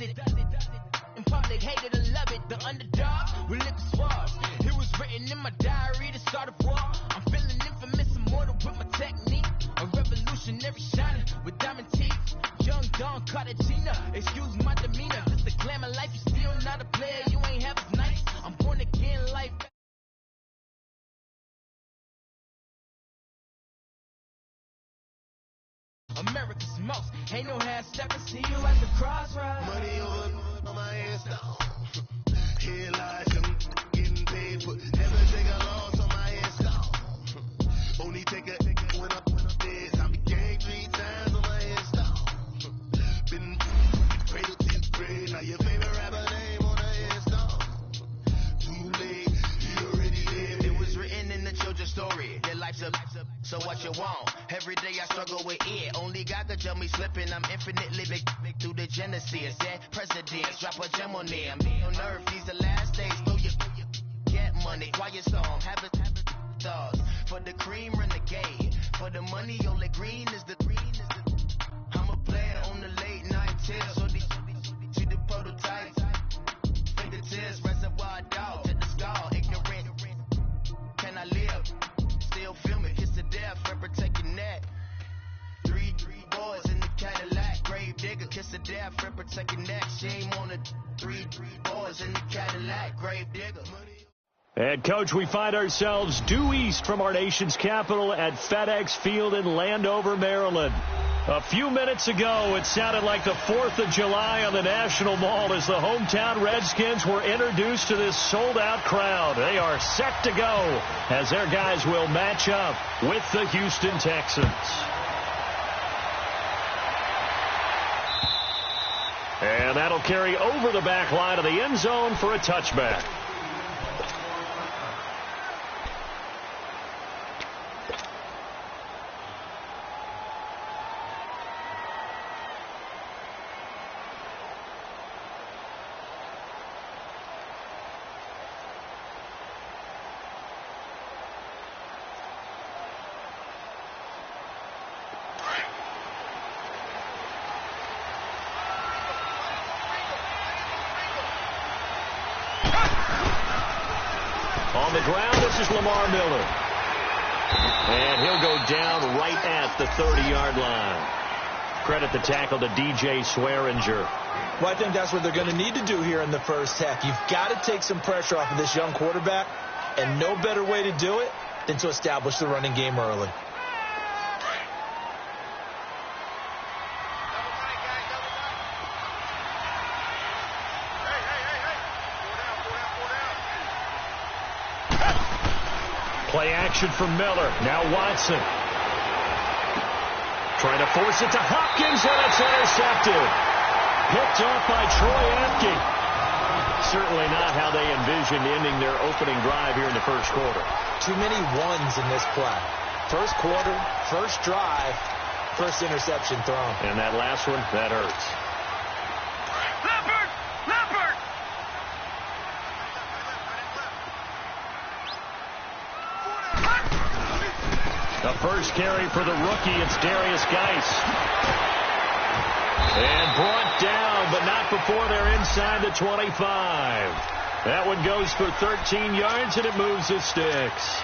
does it. In public, hate it or love it. The underdog will lick the swabs. It was written in my diary to start a war. I'm feeling infamous, immortal with my technique. A revolutionary shining with diamond teeth. Young Don Cartagena, excuse my demeanor. This the glamour life, you still not a player. You ain't half as nice. I'm born again life. America's most, ain't no half stepping. See you at the crossroads. Money over on my hands down. Here lies them getting paid for. Never take a loss on my hands down. Only take a when I'm dead. I be gang 3 times on my hands down. Been cradle to grave. Now your favorite rapper name on the hands down. Too late, you already dead. It was written in the children's story. Their life's a so what you want? Every day I struggle with it. Only God could tell me slipping. I'm infinitely big through the genesis. Dead presidents, drop a gem on them. On earth, these the last days. Throw you get money. Quiet storm, have it thoughts. For the cream, renegade. For the money, only green is the. I'm a player on the late night tips. So these see the prototypes. Fingertips, reservoir dog. To the skull, ignorant. Can I live? Still film it, kiss to death, for protecting that. Three boys in the Cadillac, grave digger, kiss to death, for protecting that. Shame on the three boys in the Cadillac, grave digger. And, Coach, we find ourselves due east from our nation's capital at FedEx Field in Landover, Maryland. A few minutes ago, it sounded like the 4th of July on the National Mall as the hometown Redskins were introduced to this sold-out crowd. They are set to go as their guys will match up with the Houston Texans. And that'll carry over the back line of the end zone for a touchback. On the ground, this is Lamar Miller. And he'll go down right at the 30-yard line. Credit the tackle to DJ Swearinger. Well, I think that's what they're going to need to do here in the first half. You've got to take some pressure off of this young quarterback, and no better way to do it than to establish the running game early. Play action from Miller. Now Watson. Trying to force it to Hopkins, and it's intercepted. Picked off by Troy Apke. Certainly not how they envisioned ending their opening drive here in the first quarter. Too many ones in this play. First quarter, first drive, first interception thrown. And that last one, that hurts. The first carry for the rookie, it's Darius Geis. And brought down, but not before they're inside the 25. That one goes for 13 yards, and it moves the sticks.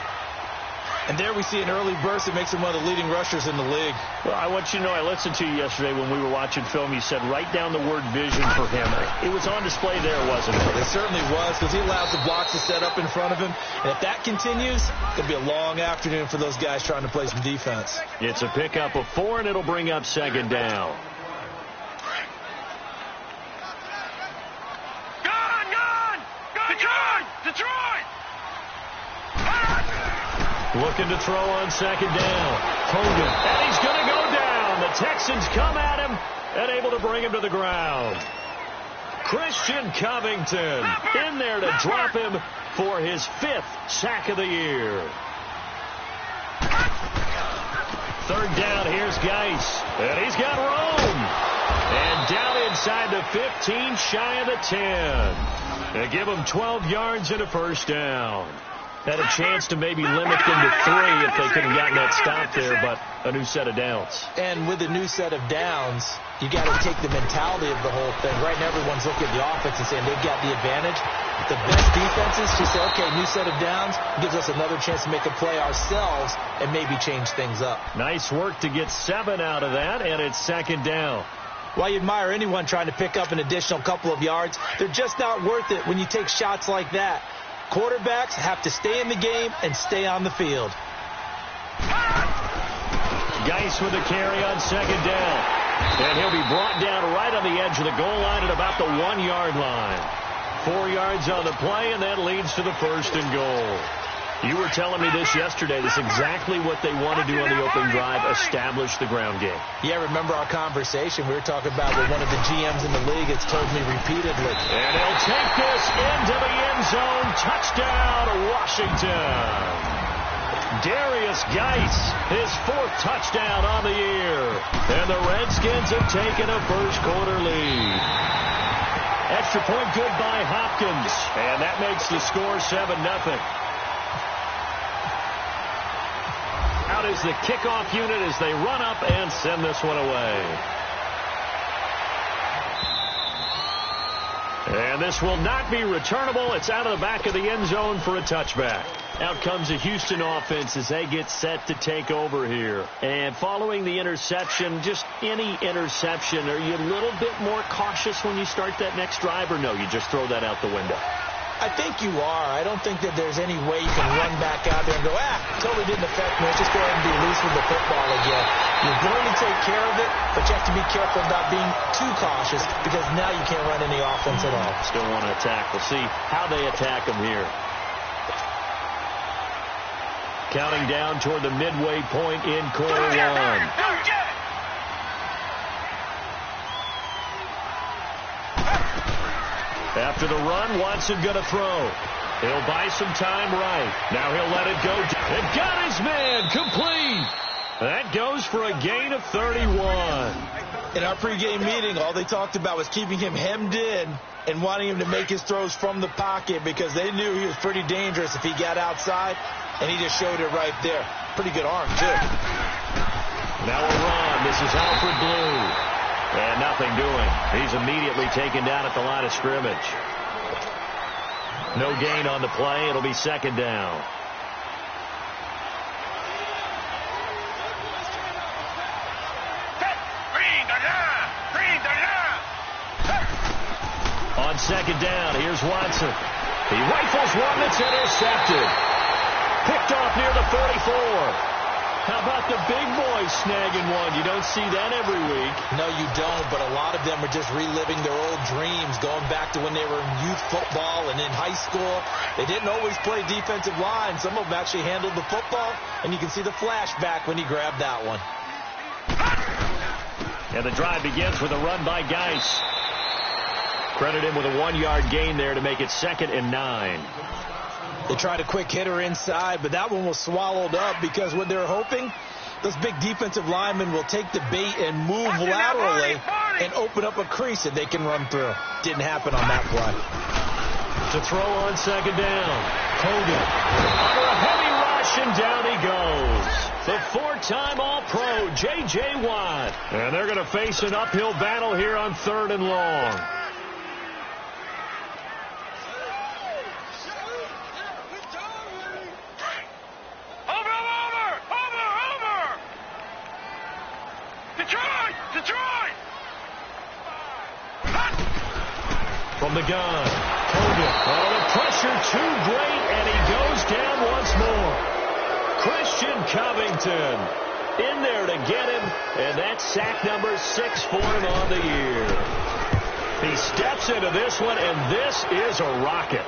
And there we see an early burst that makes him one of the leading rushers in the league. Well, I want you to know, I listened to you yesterday when we were watching film. You said write down the word vision for him. It was on display there, wasn't it? It certainly was, because he allows the blocks to set up in front of him. And if that continues, it's going to be a long afternoon for those guys trying to play some defense. It's a pickup of 4, and it'll bring up second down. Looking to throw on second down. Hogan, and he's going to go down. The Texans come at him and able to bring him to the ground. Christian Covington in there to drop him for his 5th sack of the year. Third down, here's Geis. And he's got room. And down inside the 15, shy of the 10. They give him 12 yards and a first down. Had a chance to maybe limit them to 3 if they could have gotten that stop there, but a new set of downs. And with a new set of downs, you got to take the mentality of the whole thing. Right now, everyone's looking at the offense and saying they've got the advantage. The best defenses just say, okay, new set of downs gives us another chance to make a play ourselves and maybe change things up. Nice work to get 7 out of that, and it's second down. Well, you admire anyone trying to pick up an additional couple of yards. They're just not worth it when you take shots like that. Quarterbacks have to stay in the game and stay on the field. Geis with the carry on second down. And he'll be brought down right on the edge of the goal line at about the 1-yard line. 4 yards on the play, and that leads to the 1st and goal. You were telling me this yesterday. This is exactly what they want to do on the opening drive, establish the ground game. Yeah, remember our conversation? We were talking about what one of the GMs in the league has told me repeatedly. And he'll take this into the end zone. Touchdown, Washington. Darius Geis, his 4th touchdown on the year. And the Redskins have taken a first-quarter lead. Extra point good by Hopkins. And that makes the score 7-0. Out is the kickoff unit as they run up and send this one away. And this will not be returnable. It's out of the back of the end zone for a touchback. Out comes the Houston offense as they get set to take over here. And following the interception, just any interception, are you a little bit more cautious when you start that next drive, or no, you just throw that out the window? I think you are. I don't think that there's any way you can run back out there and go, totally didn't affect me. Let's just go ahead and be loose with the football again. You're going to take care of it, but you have to be careful about being too cautious because now you can't run any offense at all. Still want to attack. We'll see how they attack them here. Counting down toward the midway point in quarter 1. After the run, Watson going to throw. He'll buy some time right. Now he'll let it go. And got his man complete. That goes for a gain of 31. In our pregame meeting, all they talked about was keeping him hemmed in and wanting him to make his throws from the pocket because they knew he was pretty dangerous if he got outside, and he just showed it right there. Pretty good arm, too. Now a run. This is Alfred Blue. And nothing doing. He's immediately taken down at the line of scrimmage. No gain on the play. It'll be second down. On second down, here's Watson. He rifles one that's intercepted. Picked off near the 44. How about the big boys snagging one? You don't see that every week. No, you don't, but a lot of them are just reliving their old dreams, going back to when they were in youth football and in high school. They didn't always play defensive line. Some of them actually handled the football, and you can see the flashback when he grabbed that one. And the drive begins with a run by Geis. Credit him with a 1-yard gain there to make it 2nd and 9. They tried a quick hitter inside, but that one was swallowed up because what they're hoping, those big defensive linemen will take the bait and move laterally and open up a crease that they can run through. Didn't happen on that play. To throw on second down. Hogan under a heavy rush, and down he goes. The 4-time All-Pro, J.J. Watt. And they're going to face an uphill battle here on 3rd and long. From the gun, Hogan. Oh, the pressure too great, and he goes down once more. Christian Covington in there to get him, and that's sack number 6 for him on the year. He steps into this one, and this is a rocket.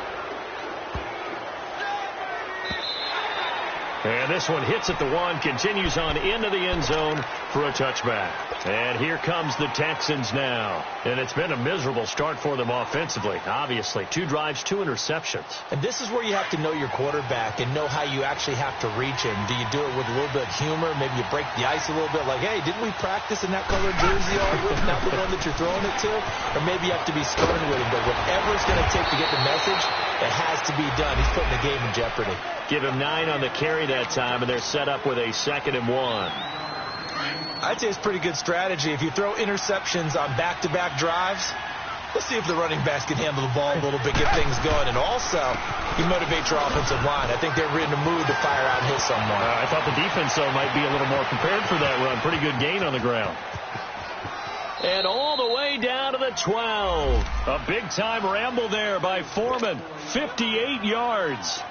And this one hits at the 1, continues on into the end zone for a touchback. And here comes the Texans now. And it's been a miserable start for them offensively. Obviously, 2 drives, 2 interceptions. And this is where you have to know your quarterback and know how you actually have to reach him. Do you do it with a little bit of humor? Maybe you break the ice a little bit like, hey, didn't we practice in that colored jersey all week, not the one that you're throwing it to? Or maybe you have to be stern with him. But whatever it's going to take to get the message, it has to be done. He's putting the game in jeopardy. Give him 9 on the carry that time, and they're set up with a 2nd and 1. I'd say it's pretty good strategy. If you throw interceptions on back-to-back drives, let's see if the running backs can handle the ball a little bit, get things going. And also, you motivate your offensive line. I think they're in the mood to fire out and hit someone. I thought the defense, though, might be a little more prepared for that run. Pretty good gain on the ground. And all the way down to the 12. A big-time ramble there by Foreman. 58 yards.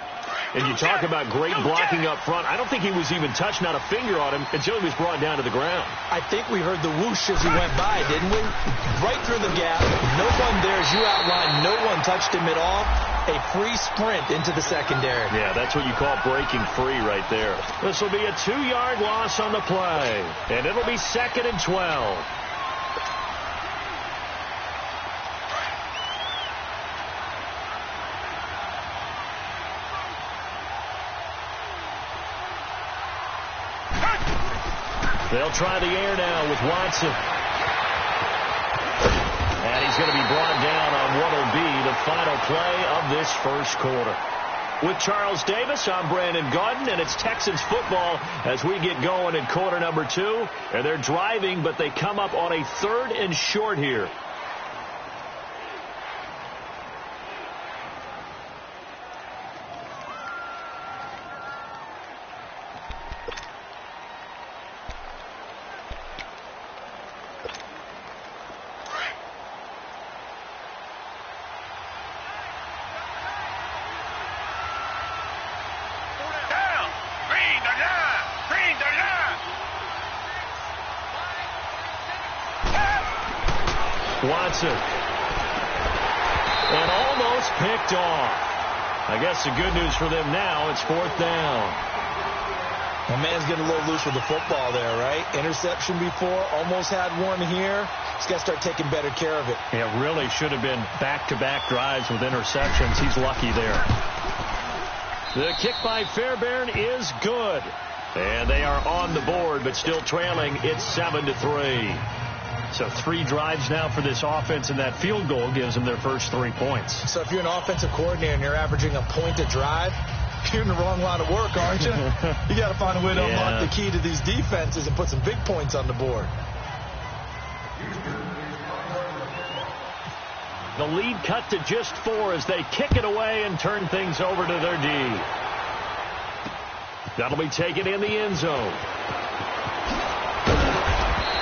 And you talk about great blocking up front. I don't think he was even touched, not a finger on him, until he was brought down to the ground. I think we heard the whoosh as he went by, didn't we? Right through the gap. No one there, as you outlined. No one touched him at all. A free sprint into the secondary. Yeah, that's what you call breaking free right there. This will be a 2-yard loss on the play. And it'll be 2nd and 12. They'll try the air now with Watson. And he's going to be brought down on what will be the final play of this first quarter. With Charles Davis, I'm Brandon Gaudin, and it's Texans football as we get going in quarter number 2. And they're driving, but they come up on a 3rd and short here. Watson. And almost picked off. I guess the good news for them now, it's 4th down. My man's getting a little loose with the football there, right? Interception before, almost had one here. He's got to start taking better care of it. Yeah, really should have been back-to-back drives with interceptions. He's lucky there. The kick by Fairbairn is good. And they are on the board, but still trailing. It's 7-3. So 3 drives now for this offense, and that field goal gives them their first 3 points. So if you're an offensive coordinator and you're averaging a point a drive, you're in the wrong line of work, aren't you? You got to find a way to unlock the key to these defenses and put some big points on the board. The lead cut to just 4 as they kick it away and turn things over to their D. That'll be taken in the end zone.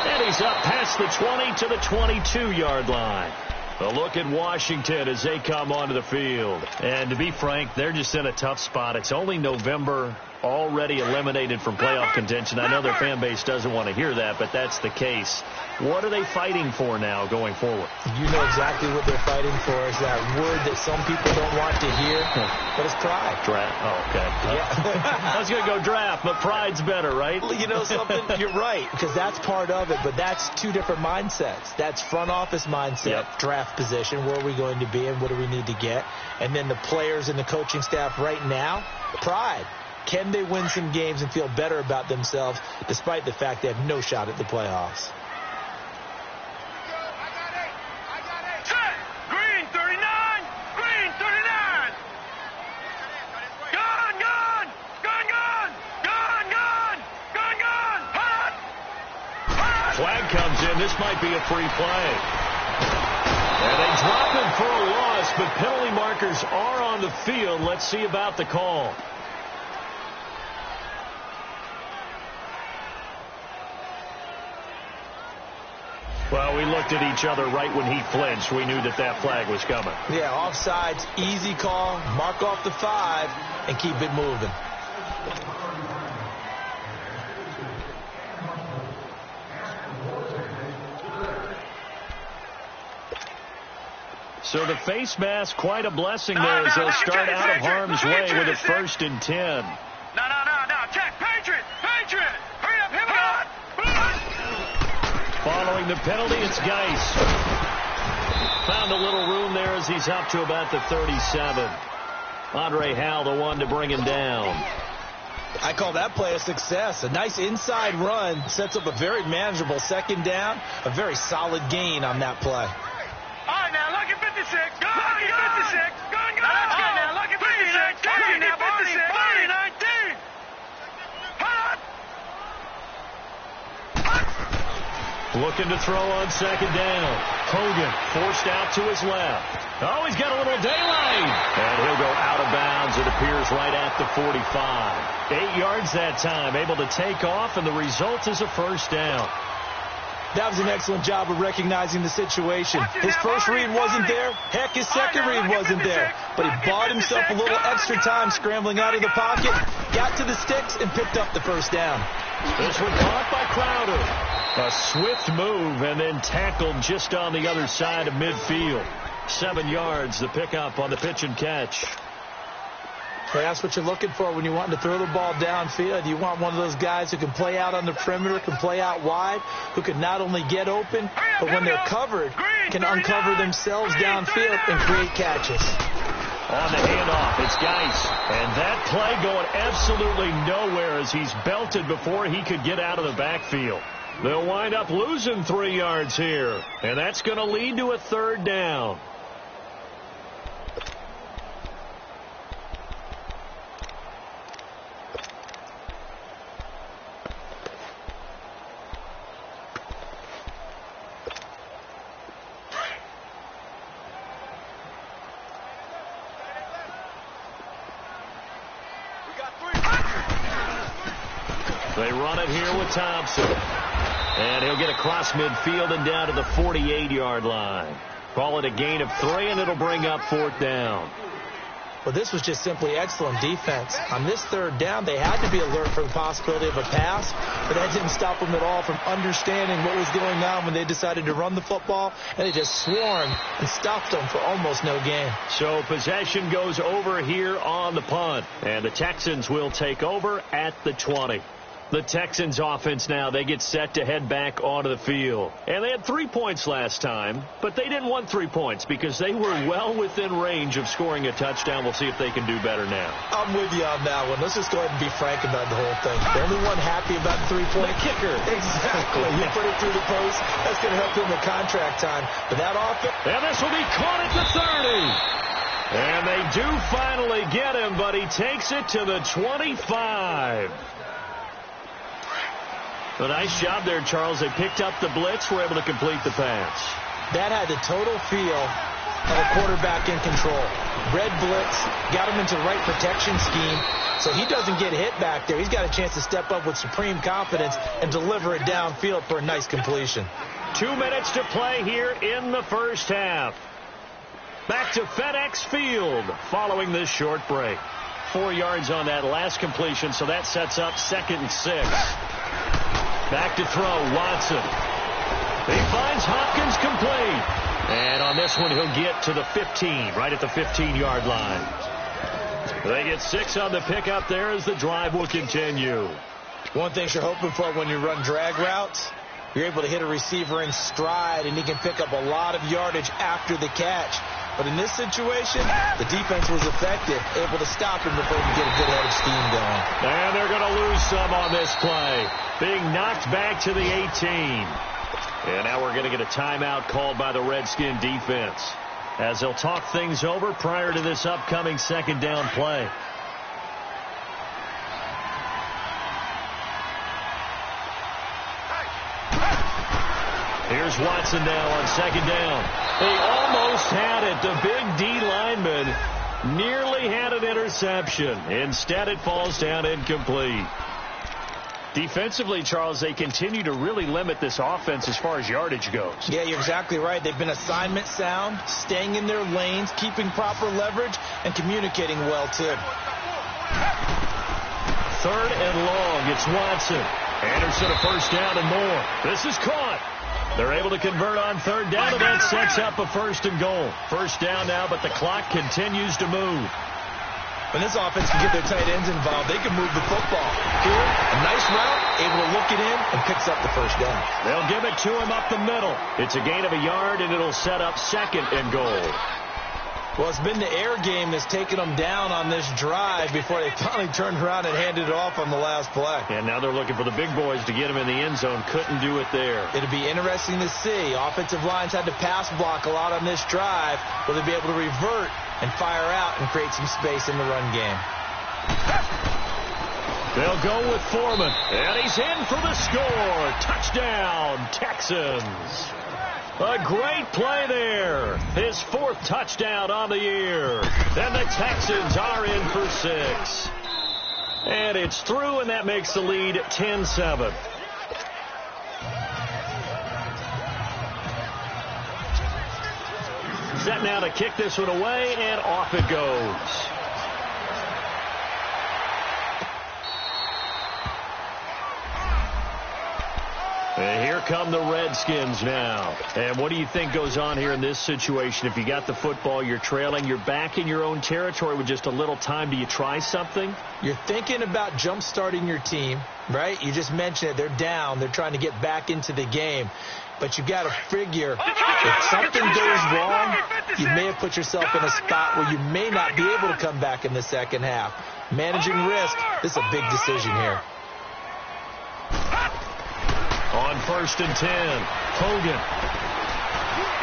And he's up past the 20 to the 22-yard line. A look at Washington as they come onto the field. And to be frank, they're just in a tough spot. It's only November, already eliminated from playoff contention. I know their fan base doesn't want to hear that, but that's the case. What are they fighting for now going forward? You know exactly what they're fighting for. Is that word that some people don't want to hear, but it's pride. Draft. Oh, okay. Yeah. I was going to go draft, but pride's better, right? You know something? You're right, because that's part of it, but that's 2 different mindsets. That's front office mindset, draft position, where are we going to be and what do we need to get? And then the players and the coaching staff right now, pride. Can they win some games and feel better about themselves despite the fact they have no shot at the playoffs? Flag comes in. This might be a free play. And they drop him for a loss, but penalty markers are on the field. Let's see about the call. Well, we looked at each other right when he flinched. We knew that that flag was coming. Yeah, offsides, easy call. Mark off the 5 and keep it moving. So the face mask, quite a blessing there as they'll start out of harm's way with a 1st and 10. No, Following the penalty, it's Geis. Found a little room there as he's up to about the 37. Andre Howell, the one to bring him down. I call that play a success. A nice inside run sets up a very manageable second down. A very solid gain on that play. All right, now, look at 56. Go, look at 56. Go, go. That's good now. Look at 56. Go, look at 56. 19. Hut. Looking to throw on second down. Hogan forced out to his left. Oh, he's got a little daylight. And he'll go out of bounds, it appears, right at the 45. 8 yards that time, able to take off, and the result is a first down. That was an excellent job of recognizing the situation. His first read wasn't there. Heck, his second read wasn't there. But he bought himself a little extra time scrambling out of the pocket, got to the sticks, and picked up the first down. This one caught by Crowder. A swift move and then tackled just on the other side of midfield. 7 yards, the pickup on the pitch and catch. Well, that's what you're looking for when you want to throw the ball downfield. You want one of those guys who can play out on the perimeter, can play out wide, who can not only get open, but when they're covered, can uncover themselves downfield and create catches. On the handoff, it's Geis. And that play going absolutely nowhere as he's belted before he could get out of the backfield. They'll wind up losing 3 yards here, and that's going to lead to a third down. They run it here with Thompson. And he'll get across midfield and down to the 48-yard line. Call it a gain of 3, and it'll bring up fourth down. Well, this was just simply excellent defense. On this third down, they had to be alert for the possibility of a pass, but that didn't stop them at all from understanding what was going on when they decided to run the football, and they just swarmed and stopped them for almost no gain. So possession goes over here on the punt, and the Texans will take over at the 20. The Texans offense now, they get set to head back onto the field. And they had 3 points last time, but they didn't want 3 points because they were well within range of scoring a touchdown. We'll see if they can do better now. I'm with you on that one. Let's just go ahead and be frank about the whole thing. The only one happy about the 3-point kicker. Exactly. You put it through the post. That's going to help him with contract time. But that offense. And this will be caught at the 30. And they do finally get him, but he takes it to the 25. A nice job there, Charles. They picked up the blitz, were able to complete the pass. That had the total feel of a quarterback in control. Red blitz, got him into the right protection scheme, so he doesn't get hit back there. He's got a chance to step up with supreme confidence and deliver it downfield for a nice completion. 2 minutes to play here in the first half. Back to FedEx Field following this short break. 4 yards on that last completion, so that sets up 2nd and 6. Back to throw, Watson. He finds Hopkins complete. And on this one, he'll get to the 15, right at the 15-yard line. They get 6 on the pickup there as the drive will continue. One thing you're hoping for when you run drag routes, you're able to hit a receiver in stride, and he can pick up a lot of yardage after the catch. But in this situation, the defense was effective, able to stop him before he could get a good head of steam going. And they're going to lose some on this play. Being knocked back to the 18. And now we're going to get a timeout called by the Redskin defense, as they'll talk things over prior to this upcoming second down play. Here's Watson now on second down. They almost had it. The big D lineman nearly had an interception. Instead, it falls down incomplete. Defensively, Charles, they continue to really limit this offense as far as yardage goes. Yeah, you're exactly right. They've been assignment sound, staying in their lanes, keeping proper leverage, and communicating well, too. 3rd and long. It's Watson. Anderson a first down and more. This is caught. They're able to convert on 3rd down, and that sets up a 1st and goal. 1st down now, but the clock continues to move. When this offense can get their tight ends involved, they can move the football. Here, a nice route, able to look it in, and picks up the first down. They'll give it to him up the middle. It's a gain of a yard, and it'll set up 2nd and goal. Well, it's been the air game that's taken them down on this drive before they finally turned around and handed it off on the last play. And now they're looking for the big boys to get him in the end zone. Couldn't do it there. It'll be interesting to see. Offensive lines had to pass block a lot on this drive. Will they be able to revert and fire out and create some space in the run game? They'll go with Foreman. And he's in for the score. Touchdown, Texans. A great play there. His 4th touchdown on the year. Then the Texans are in for 6. And it's through, and that makes the lead 10-7. Set now to kick this one away, and off it goes. And here come the Redskins now. And what do you think goes on here in this situation? If you got the football, you're trailing, you're back in your own territory with just a little time. Do you try something? You're thinking about jump-starting your team, right? You just mentioned it. They're down. They're trying to get back into the game. But you got to figure if something goes wrong, you may have put yourself in a spot where you may not be able to come back in the second half. Managing risk, this is a big decision here. On 1st and 10, Hogan.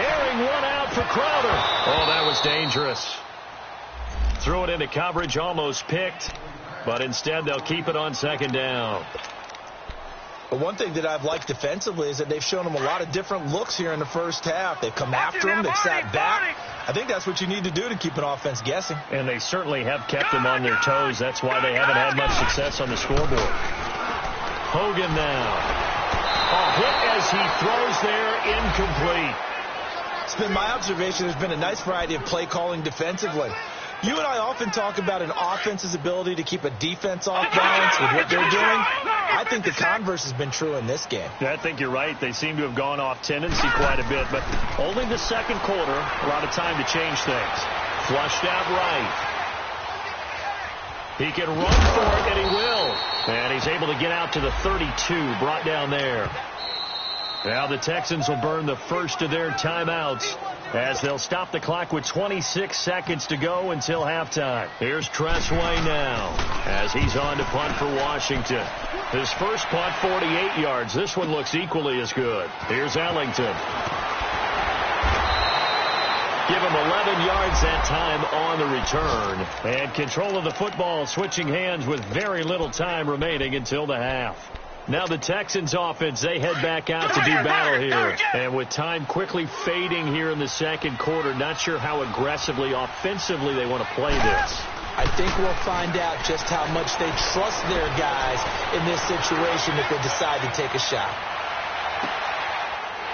Airing one out for Crowder. Oh, that was dangerous. Threw it into coverage, almost picked. But instead, they'll keep it on 2nd down. But one thing that I've liked defensively is that they've shown them a lot of different looks here in the first half. They've come after him. They've sat back. I think that's what you need to do to keep an offense guessing. And they certainly have kept them on their toes. That's why they haven't had much success on the scoreboard. Hogan now. A hit as he throws there, incomplete. It's been my observation there's been a nice variety of play calling defensively. You and I often talk about an offense's ability to keep a defense off balance with what they're doing. I think the converse has been true in this game. I think you're right. They seem to have gone off tendency quite a bit, but only the 2nd quarter, a lot of time to change things. Flushed out right. He can run for it, and he will. And he's able to get out to the 32, brought down there. Now the Texans will burn the first of their timeouts as they'll stop the clock with 26 seconds to go until halftime. Here's Tressway now as he's on to punt for Washington. His first punt, 48 yards. This one looks equally as good. Here's Ellington. Give him 11 yards that time on the return. And control of the football switching hands with very little time remaining until the half. Now the Texans offense, they head back out to do battle here. And with time quickly fading here in the 2nd quarter, not sure how aggressively, offensively they want to play this. I think we'll find out just how much they trust their guys in this situation if they decide to take a shot.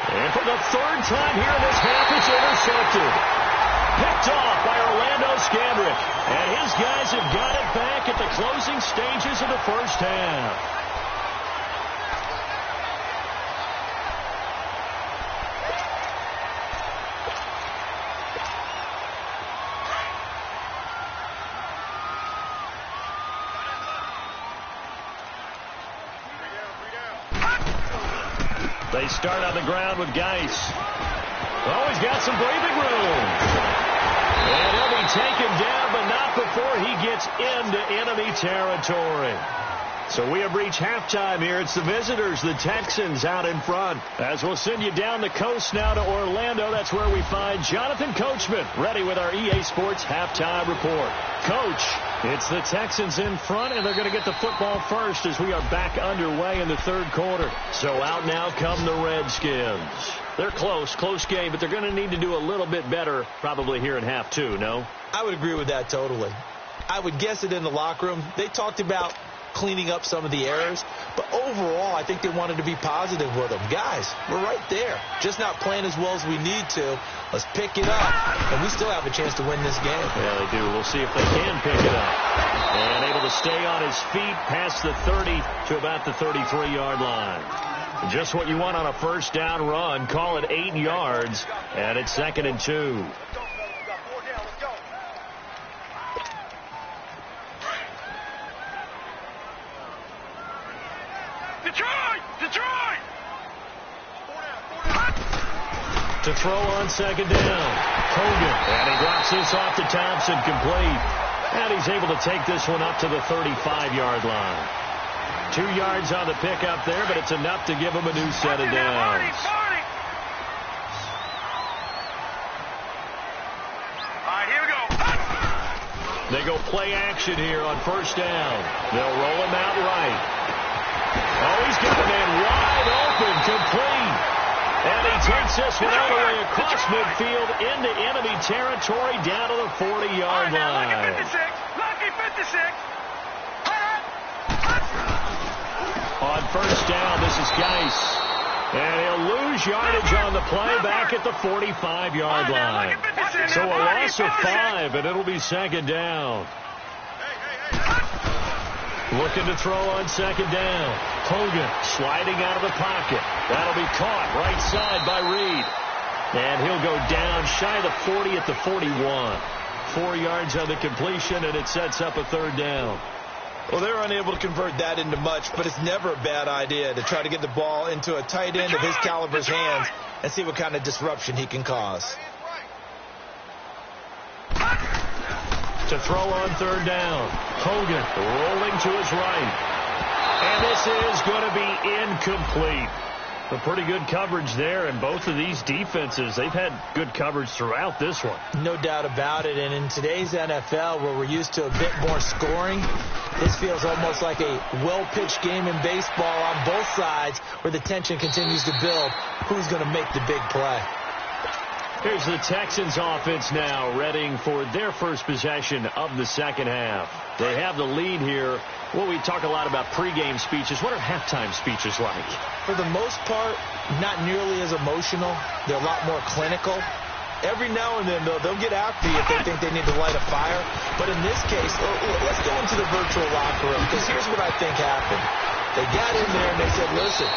And for the 3rd time here in this half, it's intercepted. Picked off by Orlando Scandrick. And his guys have got it back at the closing stages of the first half. They start on the ground with Geis. Oh, he's got some breathing room. And he'll be taken down, but not before he gets into enemy territory. So we have reached halftime here. It's the visitors, the Texans, out in front. As we'll send you down the coast now to Orlando, that's where we find Jonathan Coachman, ready with our EA Sports halftime report. Coach, it's the Texans in front, and they're going to get the football first as we are back underway in the 3rd quarter. So out now come the Redskins. They're close game, but they're going to need to do a little bit better probably here in half 2, no? I would agree with that totally. I would guess it in the locker room. They talked about cleaning up some of the errors, but overall I think they wanted to be positive with them. Guys, we're right there, just not playing as well as we need to. Let's pick it up, and we still have a chance to win this game. Yeah, they do. We'll see if they can pick it up. And able to stay on his feet past the 30 to about the 33-yard line. Just what you want on a first down run. Call it 8 yards, and it's 2nd and 2. To throw on second down. Hogan. And he drops this off to Thompson, complete. And he's able to take this one up to the 35-yard line. 2 yards on the pickup there, but it's enough to give him a new set of downs. They go play action here on first down. They'll roll him out right. Oh, he's got a man wide open, complete. And he takes this one all the way across midfield into enemy territory down to the 40-yard line. Lucky 56. On first down, this is Geis. And he'll lose yardage on the play back at the 45-yard line. So a loss of 5, and it'll be second down. Looking to throw on second down. Hogan sliding out of the pocket. That'll be caught right side by Reed. And he'll go down shy of the 40 at the 41. 4 yards on the completion, and it sets up a third down. Well, they're unable to convert that into much, but it's never a bad idea to try to get the ball into a tight end of his caliber's hands and see what kind of disruption he can cause. To throw on third down. Hogan rolling to his right. And this is going to be incomplete. A pretty good coverage there, and both of these defenses, they've had good coverage throughout this one. No doubt about it, and in today's NFL, where we're used to a bit more scoring, this feels almost like a well-pitched game in baseball on both sides, where the tension continues to build. Who's going to make the big play? Here's the Texans offense now, readying for their first possession of the second half. They have the lead here. Well, we talk a lot about pregame speeches. What are halftime speeches like? For the most part, not nearly as emotional. They're a lot more clinical. Every now and then, though, they'll get after you if they think they need to light a fire. But in this case, let's go into the virtual locker room, because here's what I think happened. They got in there and they said, listen,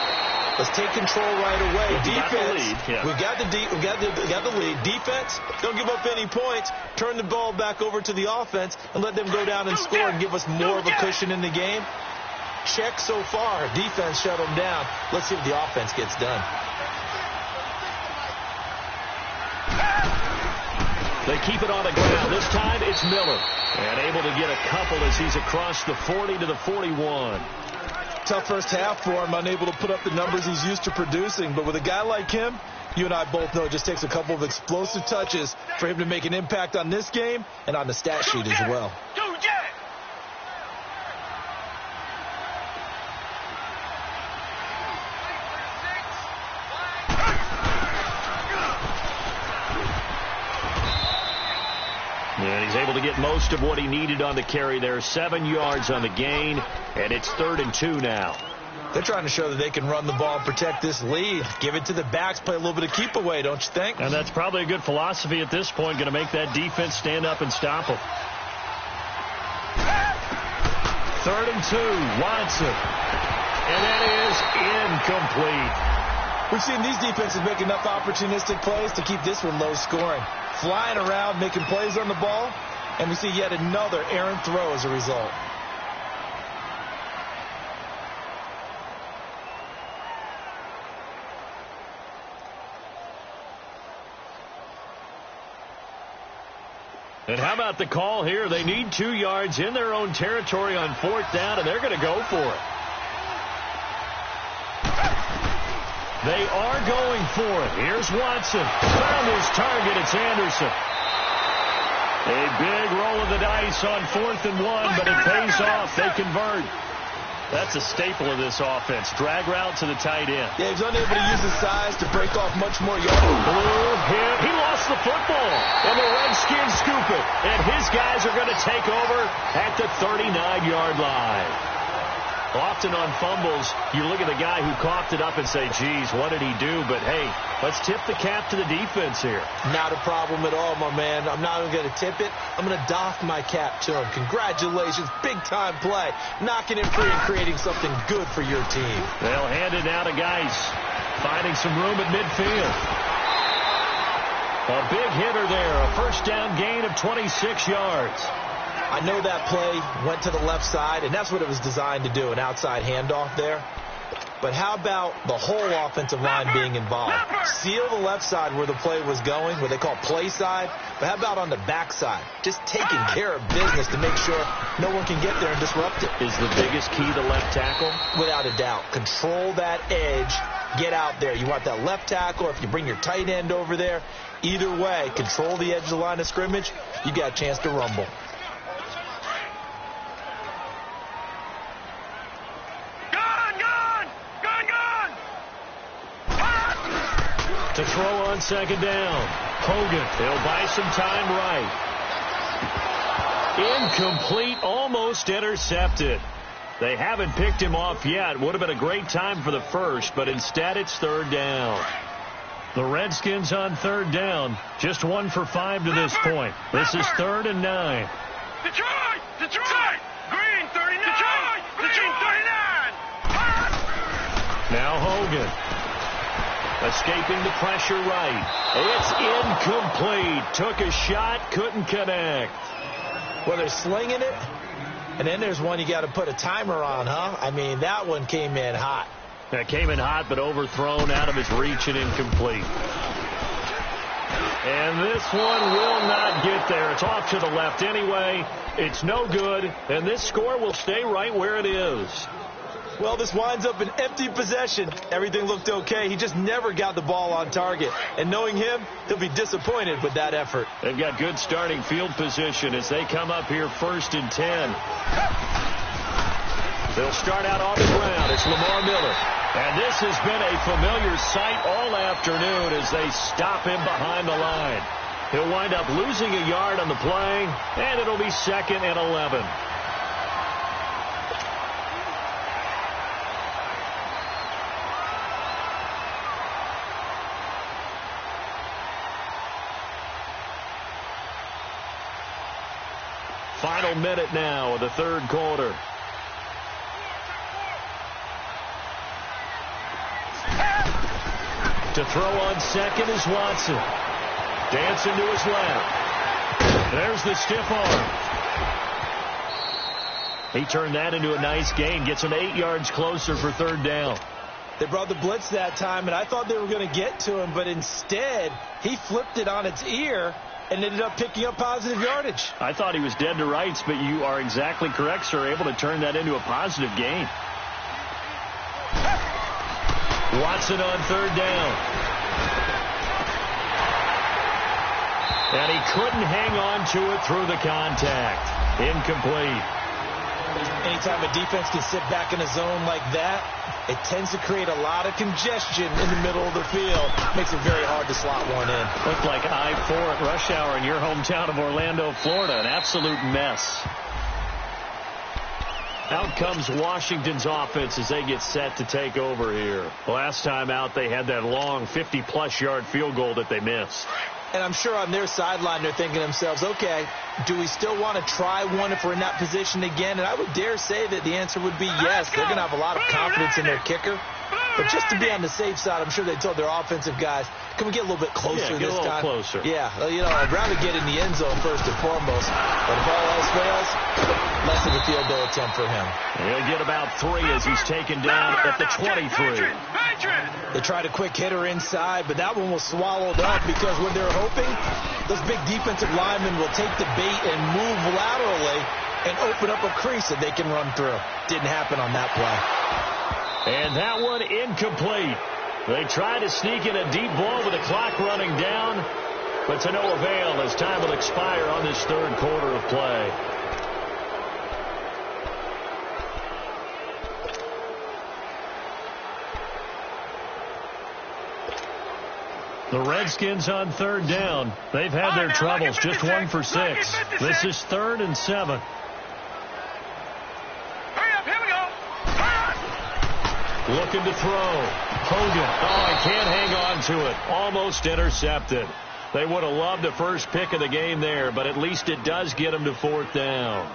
let's take control right away. Defense, we got the lead. Defense, don't give up any points. Turn the ball back over to the offense and let them go down and score and give us more of a cushion in the game. Check so far. Defense shut them down. Let's see what the offense gets done. They keep it on the ground. This time it's Miller. And able to get a couple as he's across the 40 to the 41. Tough first half for him, unable to put up the numbers he's used to producing. But with a guy like him, you and I both know it just takes a couple of explosive touches for him to make an impact on this game and on the stat sheet as well. And he's able to get most of what he needed on the carry there. 7 yards on the gain, and it's 3rd and 2 now. They're trying to show that they can run the ball and protect this lead. Give it to the backs, play a little bit of keep away, don't you think? And that's probably a good philosophy at this point, going to make that defense stand up and stop them. 3rd and 2, Watson. And that is incomplete. We've seen these defenses make enough opportunistic plays to keep this one low scoring. Flying around, making plays on the ball, and we see yet another errant throw as a result. And how about the call here? They need 2 yards in their own territory on 4th down, and they're going to go for it. They are going for it. Here's Watson. Found his target. It's Anderson. A big roll of the dice on 4th and 1, but it pays off. They convert. That's a staple of this offense. Drag route to the tight end. Yeah, he's unable to use his size to break off much more yards. Blue hit. He lost the football. And the Redskins scoop it. And his guys are going to take over at the 39-yard line. Often on fumbles, you look at the guy who coughed it up and say, geez, what did he do? But, hey, let's tip the cap to the defense here. Not a problem at all, my man. I'm not even going to tip it. I'm going to doff my cap to him. Congratulations. Big-time play. Knocking it free and creating something good for your team. They'll hand it now to Geis. Finding some room at midfield. A big hitter there. A first down gain of 26 yards. I know that play went to the left side, and that's what it was designed to do, an outside handoff there. but how about the whole offensive line being involved? Seal the left side where the play was going, what they call play side, but how about on the back side? Just taking care of business to make sure no one can get there and disrupt it. Is the biggest key to left tackle? Without a doubt. Control that edge. Get out there. You want that left tackle. If you bring your tight end over there, either way, control the edge of the line of scrimmage, you got a chance to rumble. To throw on second down. Hogan, he'll buy some time right. Incomplete, almost intercepted. They haven't picked him off yet. Would have been a great time for the first, but instead it's third down. The Redskins on third down. Just 1 for 5 to this point. This is 3rd and 9. Detroit! Detroit! Green 39! Detroit! Green 39! Now Hogan. Escaping the pressure right. It's incomplete. Took a shot, couldn't connect. Well, they're slinging it, and then there's one you got to put a timer on, huh? I mean, that one came in hot. That came in hot, but overthrown, out of his reach and incomplete. And this one will not get there. It's off to the left anyway. It's no good, and this score will stay right where it is. Well, this winds up an empty possession. Everything looked okay. He just never got the ball on target. And knowing him, he'll be disappointed with that effort. They've got good starting field position as they come up here 1st and 10. They'll start out on the ground. It's Lamar Miller. And this has been a familiar sight all afternoon as they stop him behind the line. He'll wind up losing a yard on the play, and it'll be 2nd and 11. Final minute now of the third quarter. To throw on second is Watson. Dancing to his left. There's the stiff arm. He turned that into a nice gain. Gets him 8 yards closer for third down. They brought the blitz that time, and I thought they were going to get to him, but instead he flipped it on its ear and ended up picking up positive yardage. I thought he was dead to rights, but you are exactly correct, sir. Able to turn that into a positive gain. Watson on third down. And he couldn't hang on to it through the contact. Incomplete. Anytime a defense can sit back in a zone like that, it tends to create a lot of congestion in the middle of the field. Makes it very hard to slot one in. Looked like I-4 at rush hour in your hometown of Orlando, Florida. An absolute mess. Out comes Washington's offense as they get set to take over here. Last time out, they had that long 50-plus yard field goal that they missed. And I'm sure on their sideline they're thinking to themselves, okay, do we still want to try one if we're in that position again? And I would dare say that the answer would be yes. They're going to have a lot of confidence in their kicker. But just to be on the safe side, I'm sure they told their offensive guys, can we get a little bit closer this time? Closer. Yeah, you know, I'd rather get in the end zone first and foremost. But if all else fails, less of a field goal attempt for him. He'll get about 3 as he's taken down at the 23. They tried a quick hitter inside, but that one was swallowed up because when they're hoping, those big defensive linemen will take the bait and move laterally and open up a crease that they can run through. Didn't happen on that play. And that one incomplete. They tried to sneak in a deep ball with the clock running down, but to no avail as time will expire on this third quarter of play. The Redskins on third down. They've had their troubles. Just 1 for 6. This is 3rd and 7. Looking to throw. Hogan. Oh, he can't hang on to it. Almost intercepted. They would have loved a first pick of the game there, but at least it does get them to 4th down.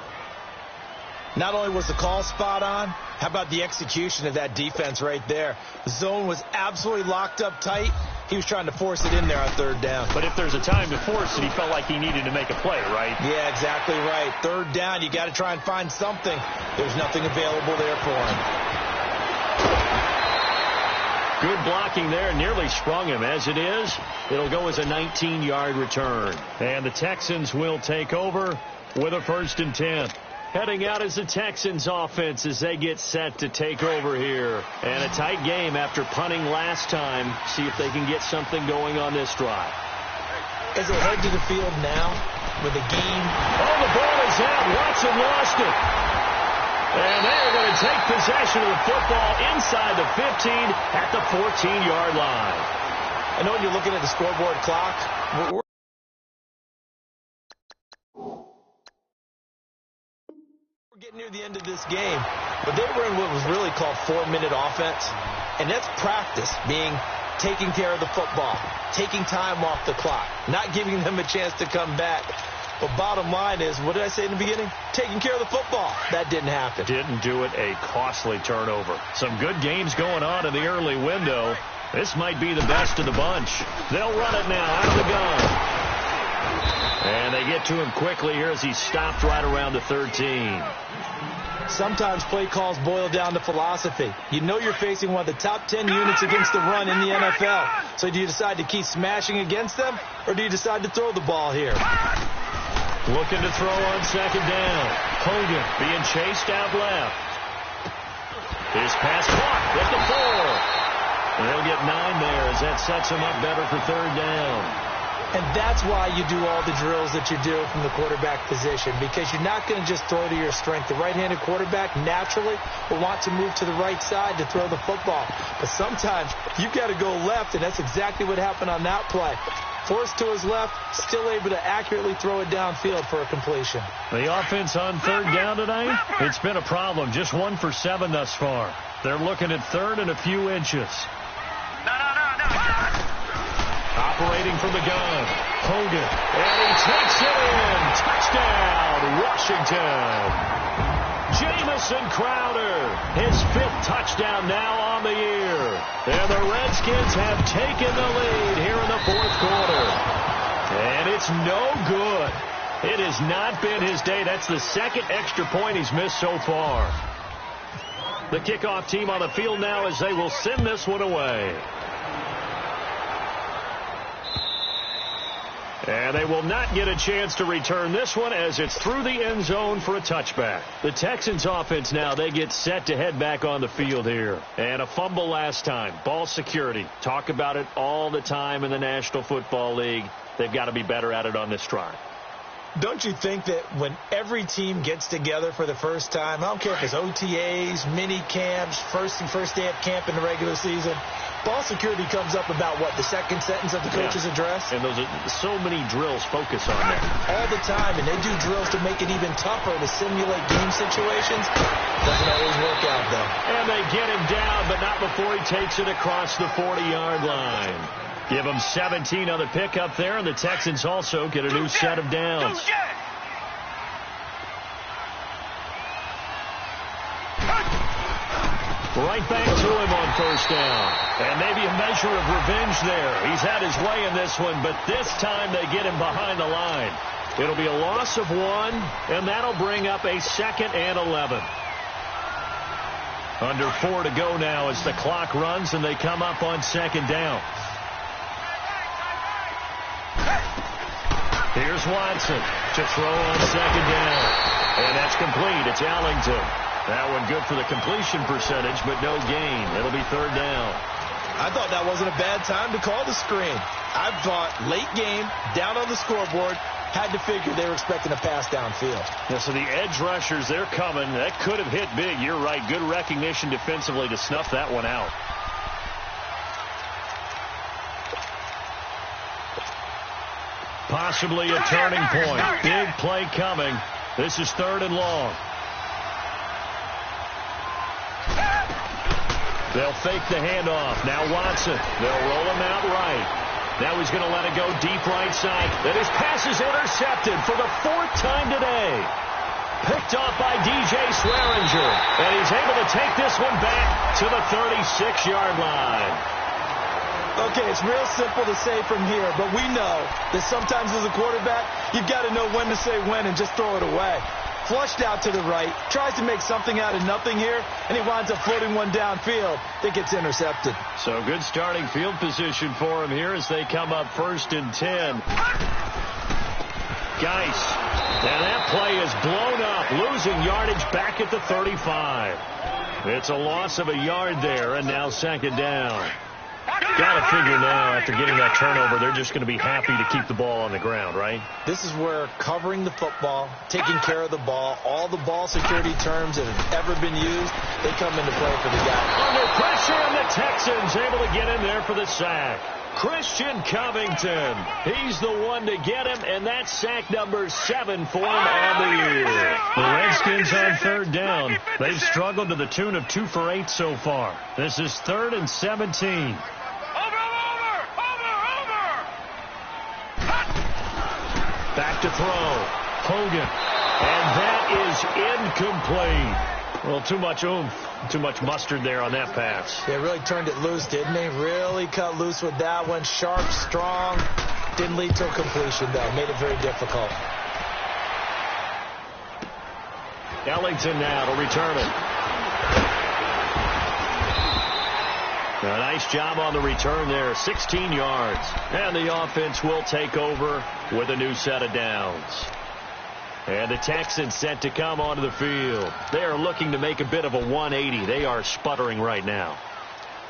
Not only was the call spot on, how about the execution of that defense right there? The zone was absolutely locked up tight. He was trying to force it in there on 3rd down. But if there's a time to force it, he felt like he needed to make a play, right? Yeah, exactly right. 3rd down, you got to try and find something. There's nothing available there for him. Good blocking there. Nearly sprung him. As it is, it'll go as a 19-yard return. And the Texans will take over with a 1st and 10. Heading out is the Texans offense as they get set to take over here. And a tight game after punting last time. See if they can get something going on this drive. As they head to the field now with a game. Oh, the ball is out. Watson lost it. And they're going to take possession of the football inside the 15 at the 14-yard line. I know when you're looking at the scoreboard clock, we're getting near the end of this game, but they were in what was really called 4-minute offense, and that's practice, being taking care of the football, taking time off the clock, not giving them a chance to come back. But bottom line is, what did I say in the beginning? Taking care of the football. That didn't happen. Didn't do it. A costly turnover. Some good games going on in the early window. This might be the best of the bunch. They'll run it now out of the gun. And they get to him quickly here as he's stopped right around the 13. Sometimes play calls boil down to philosophy. You know you're facing one of the top 10 units against the run in the NFL. So do you decide to keep smashing against them, or do you decide to throw the ball here? Looking to throw on 2nd down. Hogan being chased out left. His pass caught at the 4. And they'll get 9 there as that sets him up better for 3rd down. And that's why you do all the drills that you do from the quarterback position, because you're not going to just throw to your strength. The right-handed quarterback naturally will want to move to the right side to throw the football. But sometimes you've got to go left, and that's exactly what happened on that play. Forced to his left, still able to accurately throw it downfield for a completion. The offense on 3rd down tonight, it's been a problem. Just 1 for 7 thus far. They're looking at 3rd and a few inches. No. Operating from the gun. Hogan. And he takes it in. Touchdown, Washington. Jamison Crowder. His 5th touchdown now on the year. And the Redskins have taken the lead here in the 4th quarter. And it's no good. It has not been his day. That's the 2nd extra point he's missed so far. The kickoff team on the field now as they will send this one away. And they will not get a chance to return this one as it's through the end zone for a touchback. The Texans offense now, they get set to head back on the field here. And a fumble last time. Ball security. Talk about it all the time in the National Football League. They've got to be better at it on this drive. Don't you think that when every team gets together for the first time, I don't care if it's OTAs, mini camps, first day of camp in the regular season, ball security comes up about what, the 2nd sentence of the coach's address? And those are so many drills focus on that. All the time, and they do drills to make it even tougher to simulate game situations. Doesn't always work out, though. And they get him down, but not before he takes it across the 40-yard line. Give him 17 on the pickup there, and the Texans also get a new set of downs. Right back to him on 1st down. And maybe a measure of revenge there. He's had his way in this one, but this time they get him behind the line. It'll be a loss of 1, and that'll bring up a 2nd and 11. Under 4 to go now as the clock runs, and they come up on 2nd down. Here's Watson to throw on 2nd down. And that's complete. It's Allington. That one good for the completion percentage, but no gain. It'll be 3rd down. I thought that wasn't a bad time to call the screen. I thought late game, down on the scoreboard, had to figure they were expecting a pass downfield. Yeah, so the edge rushers, they're coming. That could have hit big. You're right. Good recognition defensively to snuff that one out. Possibly a turning point. Big play coming. This is 3rd and long. They'll fake the handoff. Now Watson. They'll roll him out right. Now he's going to let it go deep right side. And his pass is intercepted for the 4th time today. Picked off by DJ Swearinger. And he's able to take this one back to the 36-yard line. Okay, it's real simple to say from here, but we know that sometimes as a quarterback, you've got to know when to say when and just throw it away. flushed out to the right, tries to make something out of nothing here, and he winds up floating one downfield that gets intercepted. So good starting field position for him here as they come up 1st and 10. Geis. And that play is blown up, losing yardage back at the 35. It's a loss of a yard there, and now 2nd down. Got to figure now, after getting that turnover, they're just going to be happy to keep the ball on the ground, right? This is where covering the football, taking care of the ball, all the ball security terms that have ever been used, they come into play for the guy. Under pressure, and the Texans able to get in there for the sack. Christian Covington, he's the one to get him, and that's sack number 7 for him on the year. The Redskins on 3rd down. They've struggled to the tune of 2 for 8 so far. This is 3rd and 17. Back to throw. Hogan. And that is incomplete. Well, too much oomph, too much mustard there on that pass. Yeah, really turned it loose, didn't he? Really cut loose with that one. Sharp, strong. Didn't lead to a completion, though. Made it very difficult. Ellington now to return it. A nice job on the return there. 16 yards. And the offense will take over with a new set of downs. And the Texans set to come onto the field. They are looking to make a bit of a 180. They are sputtering right now.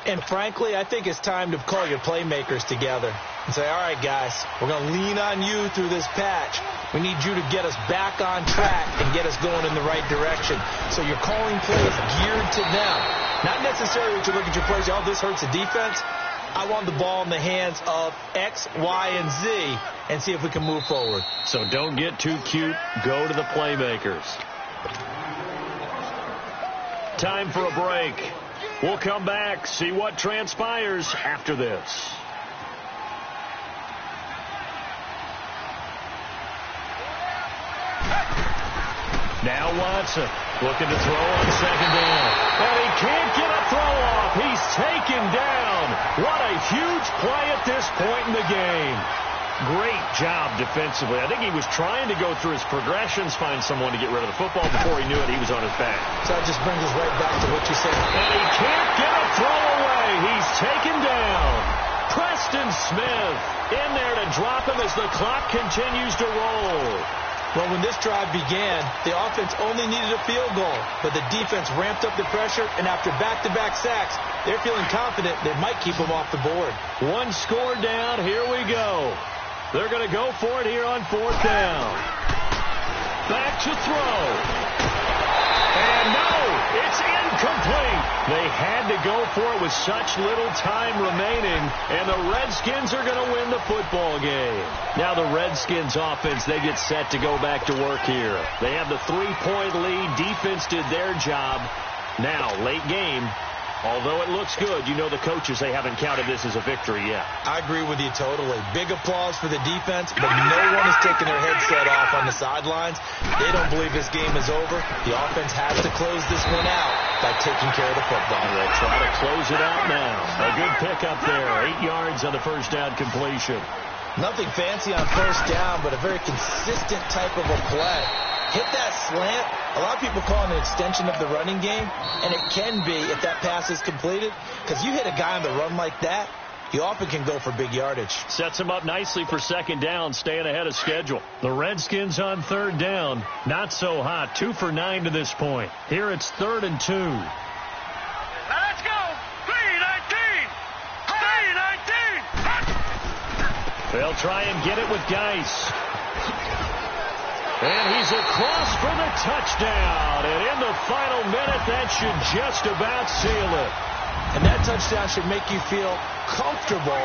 And frankly, I think it's time to call your playmakers together and say, all right, guys, we're going to lean on you through this patch. We need you to get us back on track and get us going in the right direction. So you're calling plays geared to them. Not necessarily to look at your plays, oh, this hurts the defense. I want the ball in the hands of X, Y, and Z and see if we can move forward. So don't get too cute. Go to the playmakers. Time for a break. We'll come back, see what transpires after this. Now Watson looking to throw on 2nd down. And he can't get a throw off. He's taken down. What a huge play at this point in the game. Great job defensively. I think he was trying to go through his progressions, find someone to get rid of the football. Before he knew it, he was on his back. So that just brings us right back to what you said. And he can't get a throw away. He's taken down. Preston Smith in there to drop him as the clock continues to roll. Well, when this drive began, the offense only needed a field goal, but the defense ramped up the pressure, and after back-to-back sacks, they're feeling confident they might keep them off the board. One score down. Here we go. They're going to go for it here on 4th down. Back to throw. And no, it's incomplete. They had to go for it with such little time remaining, and the Redskins are going to win the football game. Now the Redskins offense, they get set to go back to work here. They have the 3-point lead. Defense did their job. Now, late game. Although it looks good, you know the coaches, they haven't counted this as a victory yet. I agree with you totally. Big applause for the defense, but no one is taking their headset off on the sidelines. They don't believe this game is over. The offense has to close this one out by taking care of the football. They'll try to close it out now. A good pickup there. 8 yards on the 1st down completion. Nothing fancy on 1st down, but a very consistent type of a play. Hit that slant. A lot of people call it an extension of the running game, and it can be if that pass is completed, because you hit a guy on the run like that, you often can go for big yardage. Sets him up nicely for 2nd down, staying ahead of schedule. The Redskins on 3rd down, not so hot. 2 for 9 to this point. Here it's 3rd and 2. Now let's go. 3-19. 3-19. They'll try and get it with Geis. And he's across for the touchdown. And in the final minute, that should just about seal it. And that touchdown should make you feel comfortable.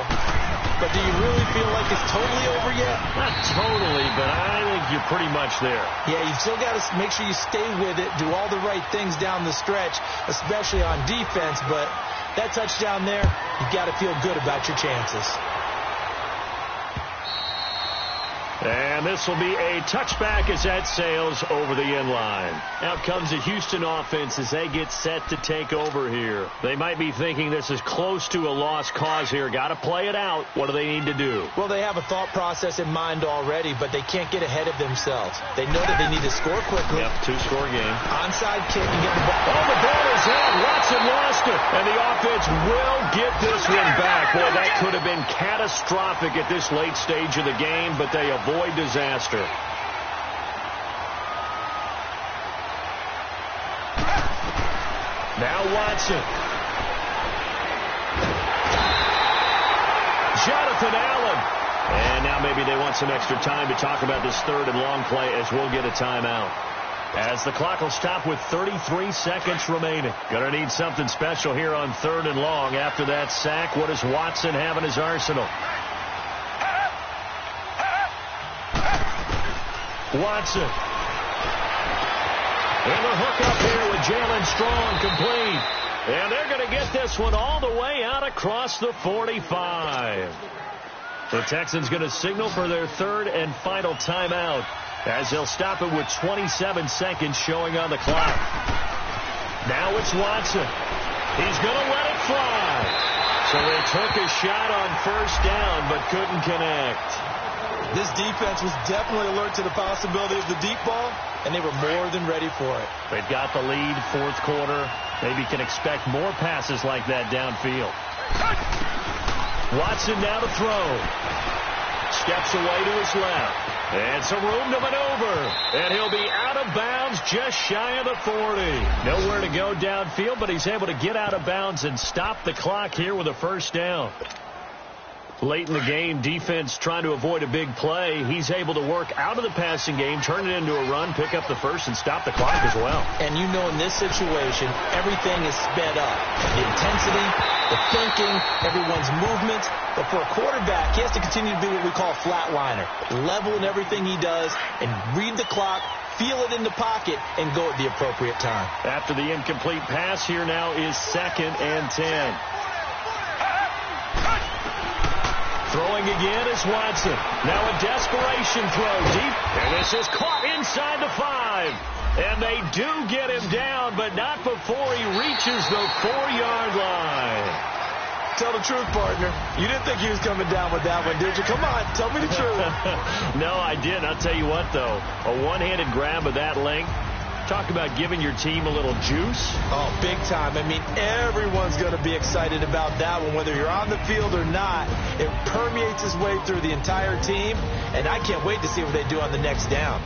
But do you really feel like it's totally over yet? Not totally, but I think you're pretty much there. Yeah, you've still got to make sure you stay with it, do all the right things down the stretch, especially on defense. But that touchdown there, you've got to feel good about your chances. And And this will be a touchback as that sails over the end line. Out comes the Houston offense as they get set to take over here. They might be thinking this is close to a lost cause here. Got to play it out. What do they need to do? Well, they have a thought process in mind already, but they can't get ahead of themselves. They know that they need to score quickly. Yep, two-score game. Onside kick and get the ball. Oh, the ball is out. Watson lost it. And the offense will get this one back. Boy, that could have been catastrophic at this late stage of the game, but they avoid disaster. Now Watson. Jonathan Allen. And now maybe they want some extra time to talk about this third and long play as we'll get a timeout. As the clock will stop with 33 seconds remaining. Gonna need something special here on third and long. After that sack, what does Watson have in his arsenal? Watson. And the hook up here with Jalen Strong complete. And they're going to get this one all the way out across the 45. The Texans going to signal for their third and final timeout as they'll stop it with 27 seconds showing on the clock. Now it's Watson. He's going to let it fly. So they took a shot on first down but couldn't connect. This defense was definitely alert to the possibility of the deep ball, and they were more than ready for it. They've got the lead, fourth quarter. Maybe can expect more passes like that downfield. Watson now to throw. Steps away to his left. And some room to maneuver. And he'll be out of bounds just shy of the 40. Nowhere to go downfield, but he's able to get out of bounds and stop the clock here with a first down. Late in the game, defense trying to avoid a big play. He's able to work out of the passing game, turn it into a run, pick up the first, and stop the clock as well. And you know in this situation, everything is sped up. The intensity, the thinking, everyone's movement. But for a quarterback, he has to continue to do what we call flatliner. Level in everything he does and read the clock, feel it in the pocket, and go at the appropriate time. After the incomplete pass, here now is 2nd and 10. Throwing again is Watson. Now a desperation throw deep. And this is caught inside the 5. And they do get him down, but not before he reaches the 4-yard line. Tell the truth, partner. You didn't think he was coming down with that one, did you? Come on, tell me the truth. No, I didn't. I'll tell you what, though. A one-handed grab of that length. Talk about giving your team a little juice. Oh, big time. I mean, everyone's going to be excited about that one, whether you're on the field or not. It permeates its way through the entire team, and I can't wait to see what they do on the next down.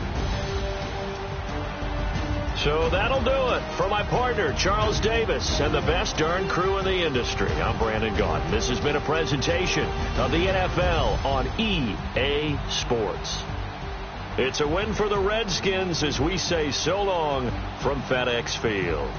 So that'll do it for my partner, Charles Davis, and the best darn crew in the industry. I'm Brandon Gaudin. This has been a presentation of the NFL on EA Sports. It's a win for the Redskins as we say so long from FedEx Field.